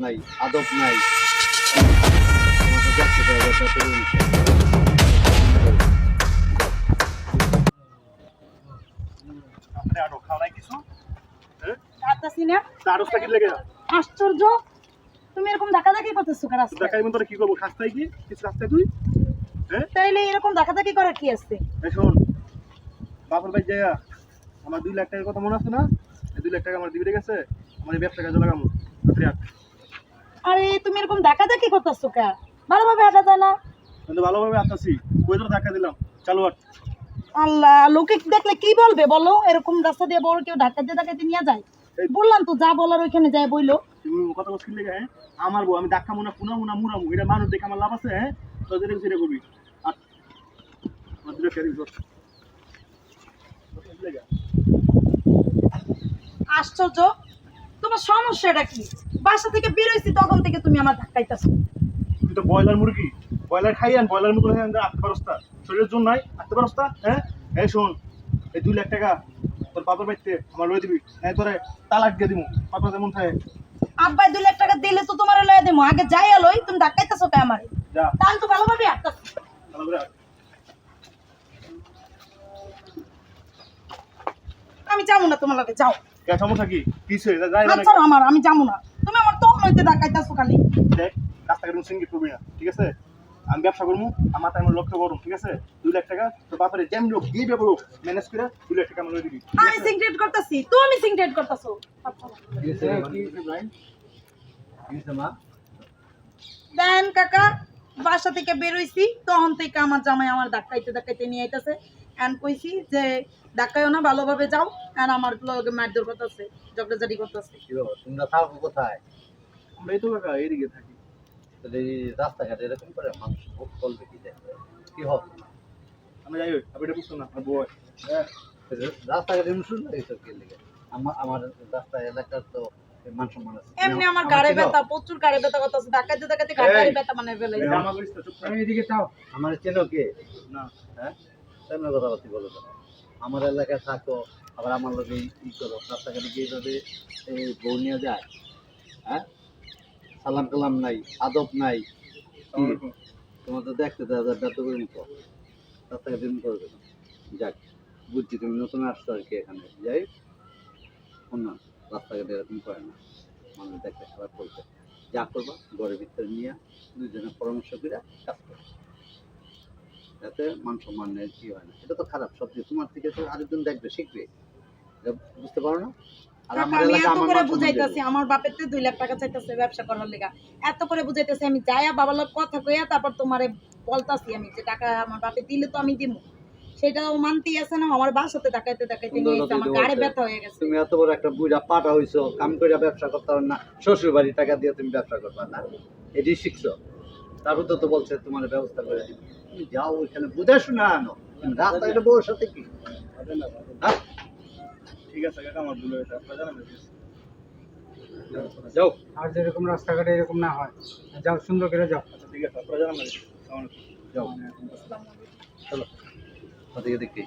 নাই, আদব নাই। আশ্চর্য, তুমি এরকম ধাক্কাধাক্কি করতেছো কেন? কি করবো? রাস্তায় কি কিছু রাস্তায় তুই তাইলে এরকম ধাক্কাধাক্কি করার কি আছে? শোন, বাপের ভাই জায়গা আমার 2 লাখ টাকার কথা মনে আছে না? এই 2 লাখ টাকা আমার দিবে গেছে, আমার এই ব্যবসা কাজে লাগামো। আরে তুমি এরকম ধাক্কাধাক্কি করতেছো কেন? ভালোভাবে হাঁটা যায় না? কিন্তু ভালোভাবে আসতেছি, ওই জন্য ধাক্কা দিলাম। চালু হাট। আল্লাহ, লোকে দেখলে কি বলবে বলো? এরকম রাস্তা দিয়ে বড় কেউ ধাক্কা দিয়ে ধাক্কাতে নিয়ে যায়? বললাম তো, যা বলার ওইখানে যায় বইলো। তুমি কথা বলছিস লেগে? হ্যাঁ, আমার বউ আমি ধাক্কা মুনা পুনা মুনা মুরামু, এটা মানুষ দেখে আমার লাভ আছে? হ্যাঁ, তোদের সেটা করবি। আর আমার 2 লাখ টাকা দিবি। আশ্চর্য, তোমার সমস্যাটা কি? বাসা থেকে বের হইছি তখন থেকে তুমি আমার ধাক্কাইতেছো। তুই তো ব্রয়লার মুরগি, ব্রয়লার খাই আন, ব্রয়লার মুরগি আনতে পারস না, শরীরের জন্য নাই, আনতে পারস না। হ্যাঁ, এই শোন, এই 2 লাখ টাকা তোর বাপের বাড়িতে আমার লই দিবি, নাই তোরে তালাক দিয়ে দিবো। বাপা যেমন থাকে। আব্বাই 2 লাখ টাকা দিলে তো তোমার লয়ে দেবো, আগে যাই লই, তুমি ধাক্কাইতেছো কে আমারে? যা তাহলে তো ভালোভাবে হাঁটতেছি। ভালো করে হাঁট। আমি যাবো না তোমার লগে, যাও। কে সমস্যা কি? কিসে যাই না? আচ্ছা আমার, আমি যাবো না। তুমি আমার তখন হইতে ধাক্কাইতেছো খালি। দেখ, রাস্তাঘাটে কোনো সিঙ্গেট করবি না, ঠিক আছে? আমি ব্যবসা করবো, আমার টাইম লক্ষ্য করুন, ঠিক আছে? 2 লাখ টাকা তোর বাপের যেমন লোক দিয়ে দেবো, ম্যানেজ করে 2 লাখ টাকা আমার লই দিবি। আমি সিংক্রেট করতেছি, তুমি সিংক্রেট করতেছো। দেন কাকা, বাসা থেকে বের হইছি তখন থেকে আমার জামাই আমার ধাক্কাইতে ধাক্কাইতে নিয়ে আইতাছে। এন্ড কইছি যে ধাক্কাইও না, ভালোভাবে যাও। এন্ড আমার লগে মারধর করতেছে, ঝগড়াঝাটি করতেছে। কি বাবা, তোমরা থাকো কোথায়? আমরা এই তো কাকা এইদিকে থাকি। তাহলে এই রাস্তাঘাটে এরকম করে মানুষ ভোগ করবে কি দেখবে? কি হবে? আমরা যাই হোক, আপনি এটা বুঝছো না, আমার বয়। হ্যাঁ, রাস্তাঘাটে শুরু এইসব কে লেগে? আমার রাস্তা এলাকার তো মান সম্মান আছে। এমনি আমার গাড়ে ব্যথা, প্রচুর গাড়ে ব্যথা করতেছে, ধাক্কাইতে ধাক্কাইতে গাড়ে ব্যথা মানে ফেলে। জামা করিস তো, চুপ কর। এদিকে তাও আমার চেনো কে? না, হ্যাঁ, তেমন কথাবার্তি বলো তো। আমার এলাকায় থাকো, আবার আমার লোক ই করো, রাস্তাঘাটে গিয়ে এইভাবে এই বউ নিয়ে যায়। হ্যাঁ, সালাম কালাম নাই, আদব নাই। কি তোমার তো দেখতে ব্যর্থ করে মতো রাস্তাঘাটে এমনি করবে না। যাক, বুঝছি তুমি নতুন আসছো আর কি এখানে। যাই শোন না, রাস্তাঘাটে এরকম করে না, মানুষ দেখতে খারাপ করবে। যা করবা ঘরের ভিতরে নিয়ে দুজনে পরামর্শ করে কাজ করবে, যাতে মান সম্মানের কি হয় না। এটা তো খারাপ শব্দ, তোমার থেকে তো আরেকজন দেখবে, শিখবে। এটা বুঝতে পারো না? আর কাকা, আমার আমি এলাকা এত আমার করে মান সম্মান বুঝাইতেছি, দেবে। আমার বাপের তো 2 লাখ টাকা চাইতেছে ব্যবসা করার লেগা। এত করে বুঝাইতেছি, আমি যাইয়া বাবার লোক কথা কইয়া তারপর তোমারে বলতাছি আমি যে টাকা আমার বাপে দিলে তো আমি দিব। সেটাও মানতেই আছে না, আমার বাসাতে টাকাইতে টাকাইতে নিয়ে এসে আমার গাড়ি ব্যথা হয়ে গেছে। তুমি এত বড় একটা বুড়া পাটা হইছো, কাম করে ব্যবসা করতে পারো না, শ্বশুর বাড়ির টাকা দিয়ে তুমি ব্যবসা করবা না, এটি শিখছো। তারপর তো বলছে তোমার ব্যবস্থা করে দিবে, তুমি যাও ওইখানে বুঝে শুনে আনো। রাস্তায় বউর সাথে কি? হ্যাঁ, ঠিক আছে কাকা, আমার ভুল হয়েছে, আপনারা জানাবেন। যাও। আর যেরকম রাস্তাঘাটে এরকম না হয়, যাও সুন্দর করে যাও। আচ্ছা ঠিক আছে, আপনারা জানাবেন। আসসালামু আলাইকুম। যাও, চলো ওদিকে দেখি।